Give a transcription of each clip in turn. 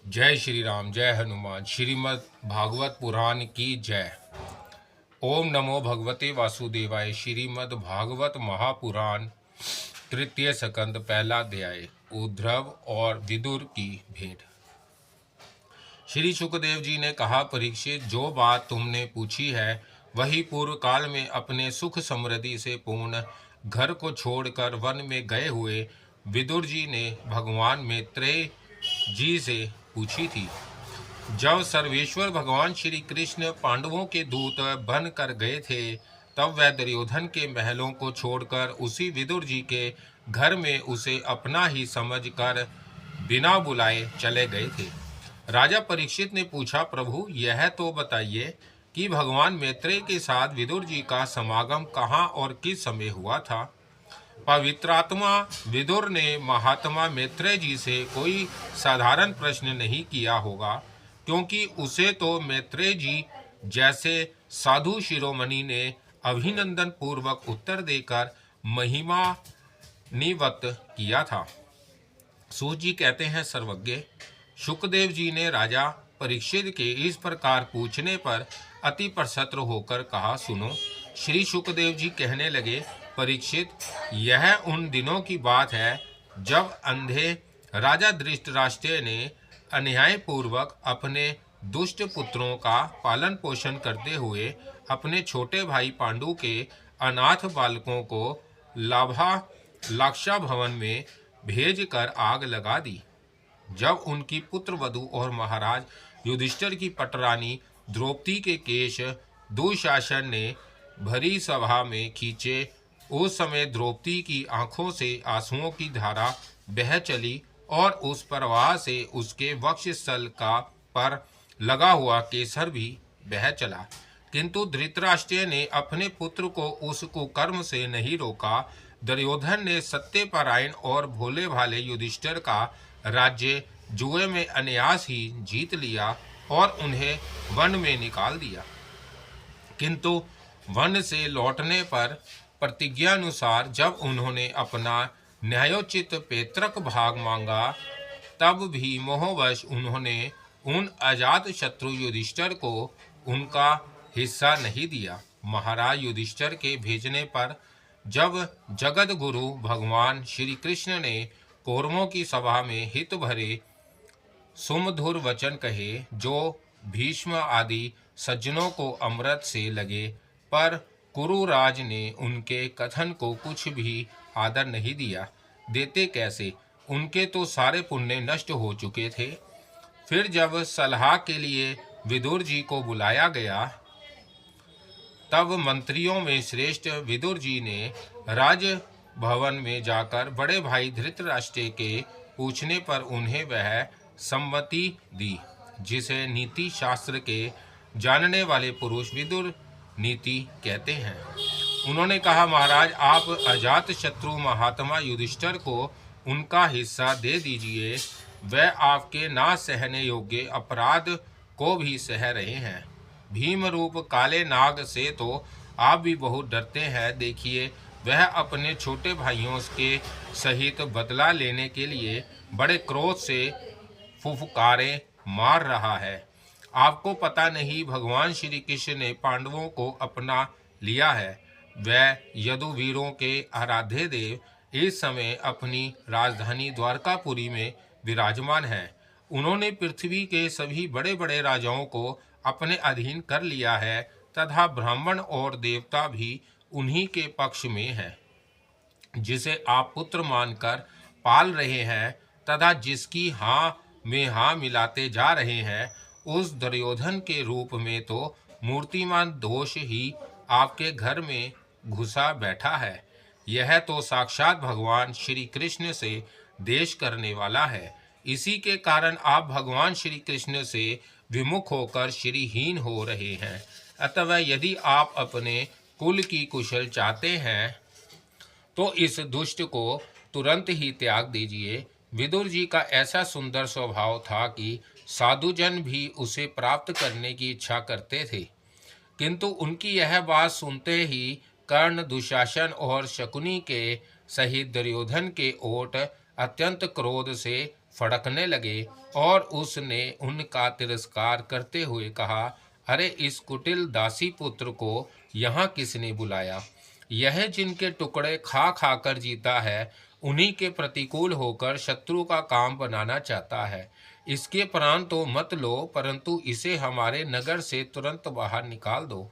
जय श्री राम, जय हनुमान। श्रीमद् भागवत पुराण की जय। ओम नमो भगवते वासुदेवाय। श्रीमद् भागवत महापुराण तृतीय स्कंद पहला अध्याय। उद्धव और विदुर की भेंट। श्री सुखदेव जी ने कहा, परीक्षित, जो बात तुमने पूछी है वही पूर्व काल में अपने सुख समृद्धि से पूर्ण घर को छोड़कर वन में गए हुए विदुर जी ने भगवान मैत्रेय जी से पूछी थी। जब सर्वेश्वर भगवान श्री कृष्ण पांडवों के दूत बन कर गए थे, तब वह दुर्योधन के महलों को छोड़कर उसी विदुर जी के घर में उसे अपना ही समझकर बिना बुलाए चले गए थे। राजा परीक्षित ने पूछा, प्रभु, यह तो बताइए कि भगवान मैत्रेय के साथ विदुर जी का समागम कहाँ और किस समय हुआ था। पवित्रात्मा विदुर ने महात्मा मैत्रेय जी से कोई साधारण प्रश्न नहीं किया होगा, क्योंकि उसे तो मैत्रेय जी जैसे साधु शिरोमणि ने अभिनंदन पूर्वक उत्तर देकर महिमान्वित किया था। सूत जी कहते हैं, सर्वज्ञ शुकदेव जी ने राजा परीक्षित के इस प्रकार पूछने पर अति प्रसन्न होकर कहा, सुनो। श्री शुकदेव जी कहने लगे, परीक्षित, यह उन दिनों की बात है जब अंधे राजा धृतराष्ट्र ने अन्यायपूर्वक अपने दुष्ट पुत्रों का पालन पोषण करते हुए अपने छोटे भाई पांडु के अनाथ बालकों को लाक्षा भवन में भेजकर आग लगा दी। जब उनकी पुत्र वधु और महाराज युधिष्ठिर की पटरानी द्रौपदी के केश दुशासन ने भरी सभा में खींचे, उस समय द्रौपदी की आंखों से आंसुओं की धारा बह चली और उस प्रवाह से उसके वक्षस्थल का पर लगा हुआ केसर भी बह चला। किंतु धृतराष्ट्र ने अपने पुत्र को उस कुकर्म से नहीं रोका। दुर्योधन ने सत्यपरायण और भोले भाले युधिष्ठिर का राज्य जुए में अनायास ही जीत लिया और उन्हें वन में निकाल दिया। किंतु वन से लौटने पर प्रतिज्ञानुसार जब उन्होंने अपना न्यायोचित पैतृक भाग मांगा, तब भी मोहवश उन्होंने उन अजात शत्रु युधिष्ठिर को उनका हिस्सा नहीं दिया। महाराज युधिष्ठिर के भेजने पर जब जगत गुरु भगवान श्री कृष्ण ने कौरवों की सभा में हित भरे सुमधुर वचन कहे, जो भीष्म आदि सज्जनों को अमृत से लगे, पर कुरुराज ने उनके कथन को कुछ भी आदर नहीं दिया। देते कैसे, उनके तो सारे पुण्य नष्ट हो चुके थे। फिर जब सलाह के लिए विदुर जी को बुलाया गया, तब मंत्रियों में श्रेष्ठ विदुर जी ने राज भवन में जाकर बड़े भाई धृतराष्ट्र के पूछने पर उन्हें वह सम्मति दी, जिसे नीति शास्त्र के जानने वाले पुरुष विदुर नीति कहते हैं। उन्होंने कहा, महाराज, आप अजात शत्रु महात्मा युधिष्ठिर को उनका हिस्सा दे दीजिए। वह आपके ना सहने योग्य अपराध को भी सह रहे हैं। भीम रूप काले नाग से तो आप भी बहुत डरते हैं। देखिए, वह अपने छोटे भाइयों के सहित बदला लेने के लिए बड़े क्रोध से फुफकारे मार रहा है। आपको पता नहीं, भगवान श्री कृष्ण ने पांडवों को अपना लिया है। वह यदुवीरों के आराध्य देव इस समय अपनी राजधानी द्वारकापुरी में विराजमान है। उन्होंने पृथ्वी के सभी बड़े बड़े राजाओं को अपने अधीन कर लिया है तथा ब्राह्मण और देवता भी उन्हीं के पक्ष में है। जिसे आप पुत्र मानकर पाल रहे हैं तथा जिसकी हाँ में हाँ मिलाते जा रहे हैं, उस दुर्योधन के रूप में तो मूर्तिमान दोष ही आपके घर में घुसा बैठा है। यह तो साक्षात भगवान श्री कृष्ण से देश करने वाला है। इसी के कारण आप भगवान श्री कृष्ण से विमुख होकर श्रीहीन हो रहे हैं। अतः यदि आप अपने कुल की कुशल चाहते हैं तो इस दुष्ट को तुरंत ही त्याग दीजिए। विदुर जी का ऐसा सुंदर स्वभाव था कि साधुजन भी उसे प्राप्त करने की इच्छा करते थे, किंतु उनकी यह बात सुनते ही कर्ण, दुशासन और शकुनी के सहित दुर्योधन के ओठ अत्यंत क्रोध से फड़कने लगे और उसने उनका तिरस्कार करते हुए कहा, अरे इस कुटिल दासी पुत्र को यहाँ किसने बुलाया? यह जिनके टुकड़े खा खाकर जीता है, उन्हीं के प्रतिकूल होकर शत्रु का काम बनाना चाहता है। इसके प्राण तो मत लो, परंतु इसे हमारे नगर से तुरंत बाहर निकाल दो।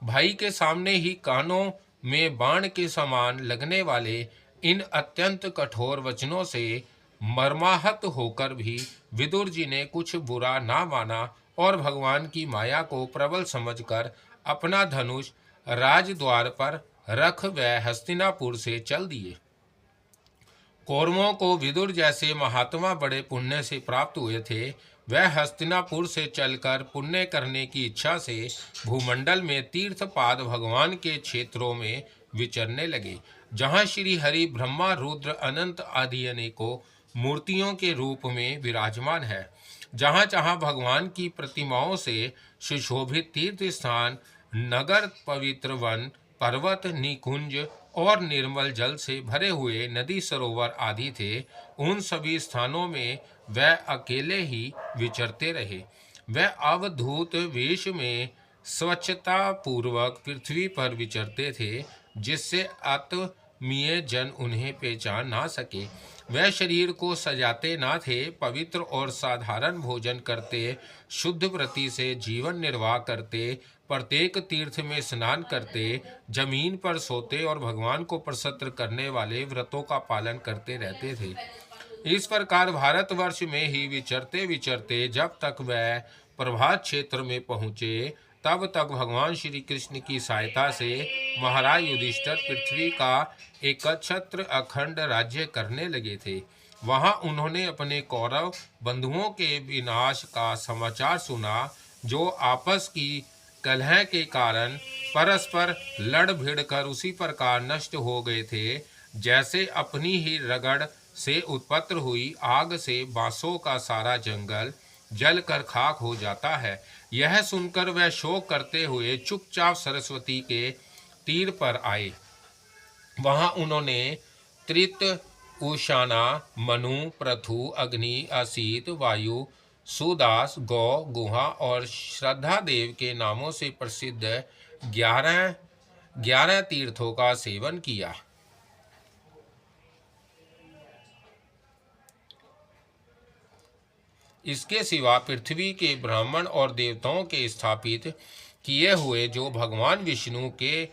भाई के सामने ही कानों में बाण के समान लगने वाले इन अत्यंत कठोर वचनों से मर्माहत होकर भी विदुर जी ने कुछ बुरा ना माना और भगवान की माया को प्रबल समझकर अपना धनुष राजद्वार पर रख वह हस्तिनापुर से चल दिए। कौरवों को विदुर जैसे महात्मा बड़े पुण्य से प्राप्त हुए थे। वह हस्तिनापुर से चलकर पुण्य करने की इच्छा से भूमंडल में तीर्थपाद भगवान के क्षेत्रों में विचरने लगे, जहाँ श्री हरि ब्रह्मा रुद्र अनंत आदि अनेकों मूर्तियों के रूप में विराजमान है। जहाँ जहाँ भगवान की प्रतिमाओं से सुशोभित तीर्थ स्थान, नगर, पवित्र वन, पर्वत, निकुंज और निर्मल जल से भरे हुए नदी सरोवर आदि थे, उन सभी स्थानों में वह अकेले ही विचरते रहे। वह अवधूत वेश में स्वच्छता पूर्वक पृथ्वी पर विचरते थे, जिससे आत्मीय जन उन्हें पहचान ना सके। वह शरीर को सजाते ना थे, पवित्र और साधारण भोजन करते, शुद्ध व्रति से जीवन निर्वाह करते, प्रत्येक तीर्थ में स्नान करते, जमीन पर सोते और भगवान को प्रसन्न करने वाले व्रतों का पालन करते रहते थे। इस प्रकार भारतवर्ष में ही विचरते विचरते जब तक वह प्रभात क्षेत्र में पहुँचे, तब तक भगवान श्री कृष्ण की सहायता से महाराज युधिष्ठिर पृथ्वी का एकछत्र अखंड राज्य करने लगे थे। वहां उन्होंने अपने कौरव बंधुओं के विनाश का समाचार सुना, जो आपस की कलह के कारण परस्पर लड़ भिड़ कर उसी प्रकार नष्ट हो गए थे, जैसे अपनी ही रगड़ से उत्पन्न हुई आग से बांसों का सारा जंगल जल कर खाक हो जाता है। यह सुनकर वह शोक करते हुए चुपचाप सरस्वती के तीर पर आए। वहां उन्होंने त्रित, उशाना, मनु, पृथु, अग्नि, असीत, वायु, सुदास, गौ, गुहा और श्रद्धा देव के नामों से प्रसिद्ध 11 तीर्थों का सेवन किया। इसके सिवा पृथ्वी के ब्राह्मण और देवताओं के स्थापित किए हुए जो भगवान विष्णु के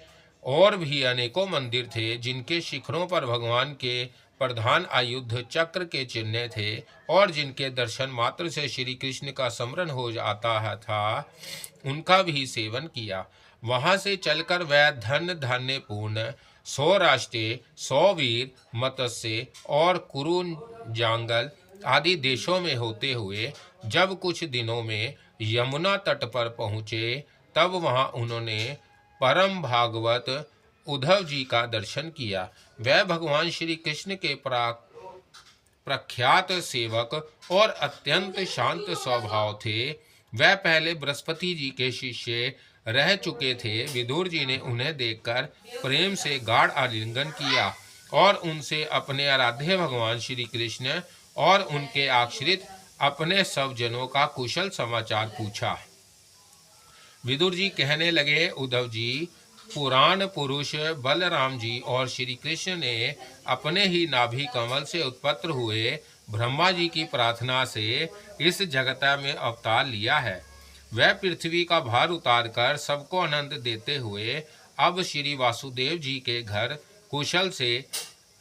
और भी अनेकों मंदिर थे, जिनके शिखरों पर भगवान के प्रधान आयुध चक्र के चिन्ह थे और जिनके दर्शन मात्र से श्री कृष्ण का स्मरण हो जाता था, उनका भी सेवन किया। वहां से चलकर वह धन धान्य पूर्ण 100 राष्ट्रीय, 100 वीर, मत्स्य और कुरुंजांगल आदि देशों में होते हुए जब कुछ दिनों में यमुना तट पर पहुँचे, तब वहां उन्होंने परम भागवत उद्धव जी का दर्शन किया। वह भगवान श्री कृष्ण के प्रख्यात सेवक और अत्यंत शांत स्वभाव थे। वह पहले बृहस्पति जी के शिष्य रह चुके थे। विदुर जी ने उन्हें देखकर प्रेम से गाढ़ आलिंगन किया और उनसे अपने आराध्य भगवान श्री कृष्ण और उनके आश्रित अपने सब जनों का कुशल समाचार पूछा। विदुर जी कहने लगे, उद्धव जी, पुराण पुरुष बलराम जी और श्री कृष्ण ने अपने ही नाभि कमल से उत्पन्न हुए ब्रह्मा जी की प्रार्थना से इस जगत में अवतार लिया है। वह पृथ्वी का भार उतारकर सबको आनंद देते हुए अब श्री वासुदेव जी के घर कुशल से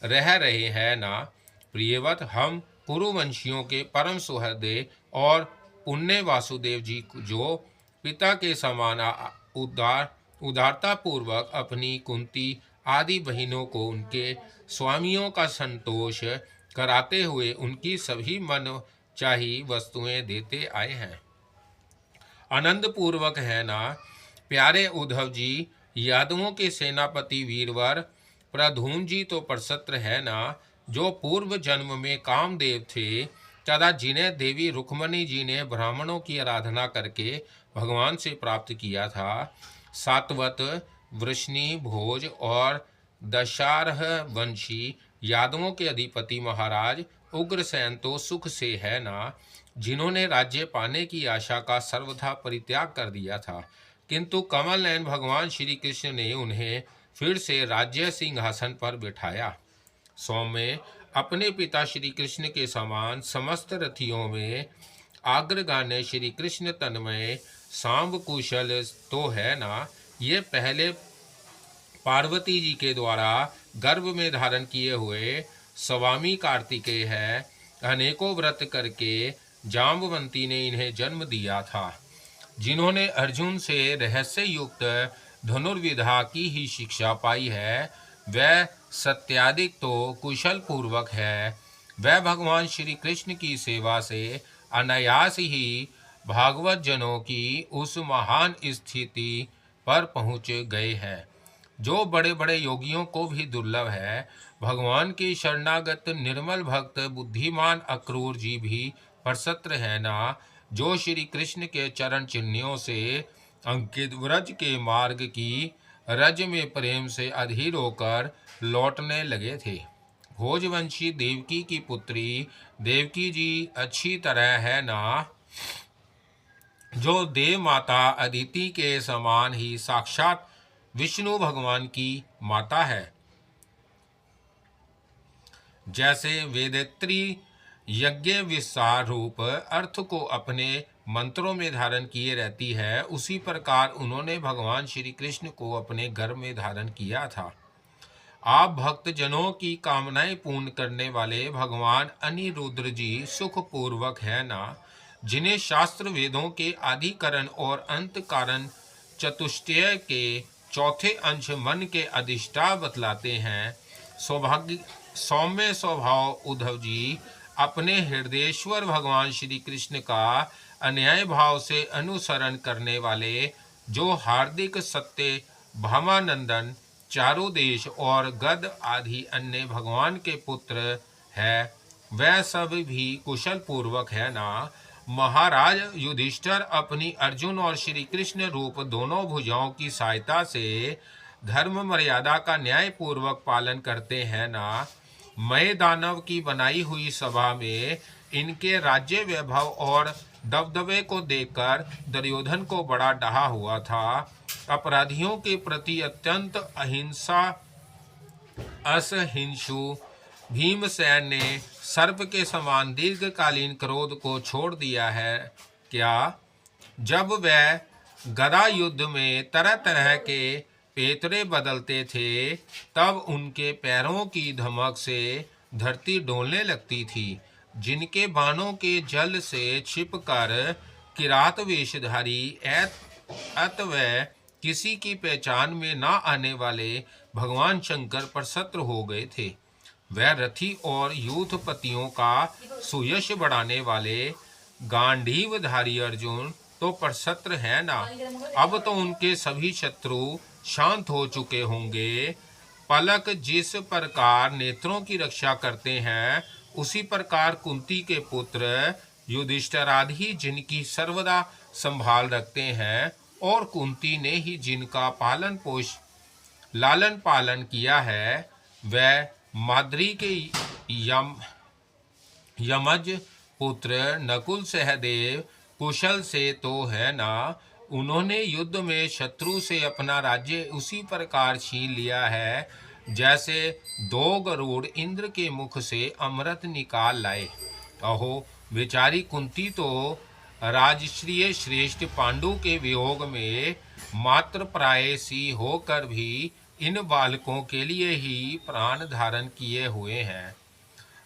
रह रहे हैं ना। प्रियवत, हम कुरुवंशियों के परम सुहृदय और पुण्य वासुदेव जी, जो पिता के समान उदारता पूर्वक अपनी कुंती आदि बहनों को उनके स्वामियों का संतोष कराते हुए उनकी सभी मन चाही वस्तुएं देते आए हैं, आनंद पूर्वक है ना। प्यारे उद्धव जी, यादवों के सेनापति वीरवर प्रधूम जी तो प्रसन्न है ना, जो पूर्व जन्म में कामदेव थे, तथा जिन्हें देवी रुक्मणी जी ने ब्राह्मणों की आराधना करके भगवान से प्राप्त किया था। सातवत, वृष्णि, भोज और दशारह वंशी यादवों के अधिपति महाराज उग्रसेन तो सुख से है ना, जिन्होंने राज्य पाने की आशा का सर्वथा परित्याग कर दिया था, किंतु कमल नयन भगवान श्री कृष्ण ने उन्हें फिर से राज्य सिंहासन पर बिठाया। सौम्य अपने पिता श्री कृष्ण के समान समस्त रथियों में अग्रगामी श्री कृष्ण तन्मय सांब कुशल तो है ना, ये पहले पार्वती जी के द्वारा गर्भ में धारण किए हुए स्वामी कार्तिकेय है। अनेकों व्रत करके जाम्बवंती ने इन्हें जन्म दिया था, जिन्होंने अर्जुन से रहस्य युक्त धनुर्विद्या की ही शिक्षा पाई है। वह सत्याधिक तो कुशल पूर्वक है। वह भगवान श्री कृष्ण की सेवा से अनायास ही भागवत जनों की उस महान स्थिति पर पहुँच गए हैं जो बड़े बड़े योगियों को भी दुर्लभ है। भगवान के शरणागत निर्मल भक्त बुद्धिमान अक्रूर जी भी परसत्र है ना, जो श्री कृष्ण के चरण चिन्हों से अंकित व्रज के मार्ग की रज में प्रेम से अधीर होकर लौटने लगे थे। भोजवंशी देवकी की पुत्री देवकी जी अच्छी तरह है ना, जो देव माता अदिति के समान ही साक्षात विष्णु भगवान की माता है। जैसे वेदेत्री यज्ञ विस्तार रूप अर्थ को अपने मंत्रों में धारण किए रहती है, उसी प्रकार उन्होंने भगवान श्री कृष्ण को अपने घर में धारण किया था। आप भक्त जनों की कामनाएं पूर्ण करने वाले भगवान अनिरुद्र जी सुख पूर्वक है ना, जिन्हें शास्त्र वेदों के आदिकरण और अंत कारण चतुष्टय के चौथे अंश मन के अधिष्ठा बतलाते हैं। सौभाग्य सौम्य स्वभाव उद्धव जी अपने हृदयेश्वर भगवान श्री कृष्ण का अन्याय भाव से अनुसरण करने वाले, जो हार्दिक सत्य भामानंदन चारों देश और गद आदि अन्य भगवान के पुत्र है, वह सब भी कुशल पूर्वक है ना। महाराज युधिष्ठिर अपनी अर्जुन और श्री कृष्ण रूप दोनों भुजाओं की सहायता से धर्म मर्यादा का न्याय पूर्वक पालन करते हैं ना। मय दानव की बनाई हुई सभा में इनके राज्य वैभव और दबदबे को देखकर दुर्योधन को बड़ा डहा हुआ था। अपराधियों के प्रति अत्यंत अहिंसा असहिंसु भीमसेन ने सर्प के समान दीर्घकालीन क्रोध को छोड़ दिया है क्या? जब वह गदा युद्ध में तरह तरह के पेतरे बदलते थे, तब उनके पैरों की धमक से धरती डोलने लगती थी। जिनके बाणों के जल से छिपकर किरात वेशधारी अतः किसी की पहचान में ना आने वाले भगवान शंकर प्रसन्न हो गए थे। वह रथी और यूथपतियों का सुयश बढ़ाने वाले गांडीवधारी अर्जुन तो प्रसन्न है ना। अब तो उनके सभी शत्रु शांत हो चुके होंगे। पलक जिस प्रकार नेत्रों की रक्षा करते हैं, उसी प्रकार कुंती के पुत्र युधिष्ठिरादि जिनकी सर्वदा संभाल रखते हैं, और कुंती ने ही जिनका लालन पालन किया है, वह माद्री के यमज पुत्र नकुल सहदेव कुशल से तो है ना। उन्होंने युद्ध में शत्रु से अपना राज्य उसी प्रकार छीन लिया है, जैसे दो गरुड़ इंद्र के मुख से अमृत निकाल लाए। अहो बेचारी कुंती तो राजश्री श्रेष्ठ पांडु के वियोग में मात्र प्राय सी होकर भी इन बालकों के लिए ही प्राण धारण किए हुए हैं।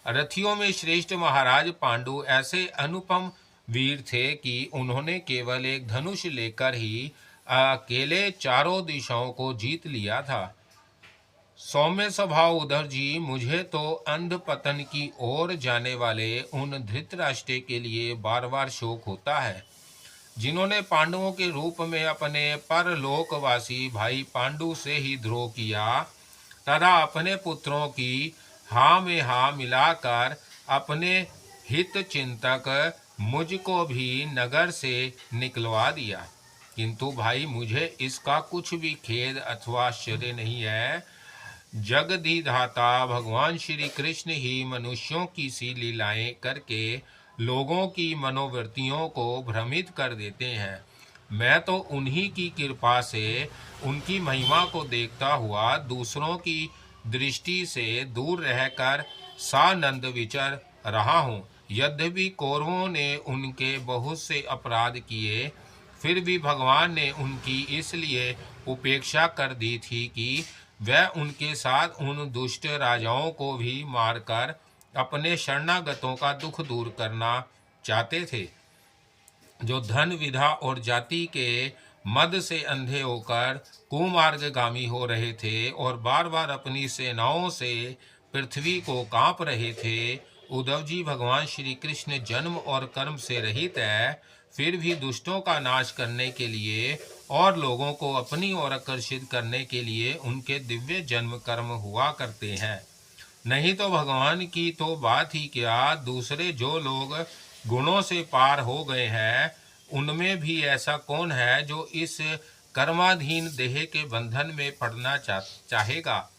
रथियों में श्रेष्ठ महाराज पांडु ऐसे अनुपम वीर थे कि उन्होंने केवल एक धनुष लेकर ही अकेले चारों दिशाओं को जीत लिया था। सौम्य स्वभाव उद्धव जी, मुझे तो अंध पतन की ओर जाने वाले उन धृतराष्ट्र के लिए बार बार शोक होता है, जिन्होंने पांडवों के रूप में अपने परलोकवासी भाई पांडु से ही द्रोह किया, तथा अपने पुत्रों की हाँ में हाँ मिलाकर अपने हित चिंतक मुझको भी नगर से निकलवा दिया। किंतु भाई मुझे इसका कुछ भी खेद अथवा आश्चर्य नहीं है। जगदीधाता भगवान श्री कृष्ण ही मनुष्यों की सी लीलाएं करके लोगों की मनोवृत्तियों को भ्रमित कर देते हैं। मैं तो उन्हीं की कृपा से उनकी महिमा को देखता हुआ दूसरों की दृष्टि से दूर रहकर सानंद विचर रहा हूँ। यद्यपि कौरवों ने उनके बहुत से अपराध किए, फिर भी भगवान ने उनकी इसलिए उपेक्षा कर दी थी कि वह उनके साथ उन दुष्ट राजाओं को भी मारकर अपने शरणागतों का दुख दूर करना चाहते थे, जो धन विधा और जाति के मद से अंधे होकर कुमार्गगामी हो रहे थे और बार बार अपनी सेनाओं से पृथ्वी को कांप रहे थे। उद्धव जी, भगवान श्री कृष्ण जन्म और कर्म से रहित है, फिर भी दुष्टों का नाश करने के लिए और लोगों को अपनी ओर आकर्षित करने के लिए उनके दिव्य जन्म कर्म हुआ करते हैं। नहीं तो भगवान की तो बात ही क्या, दूसरे जो लोग गुणों से पार हो गए हैं, उनमें भी ऐसा कौन है जो इस कर्माधीन देह के बंधन में पड़ना चाहेगा।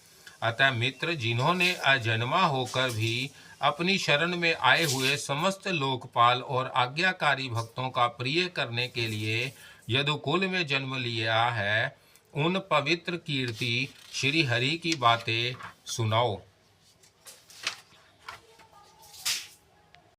अतः मित्र, जिन्होंने अजन्मा होकर भी अपनी शरण में आए हुए समस्त लोकपाल और आज्ञाकारी भक्तों का प्रिय करने के लिए यदुकुल में जन्म लिया है, उन पवित्र कीर्ति श्री हरि की बातें सुनाओ।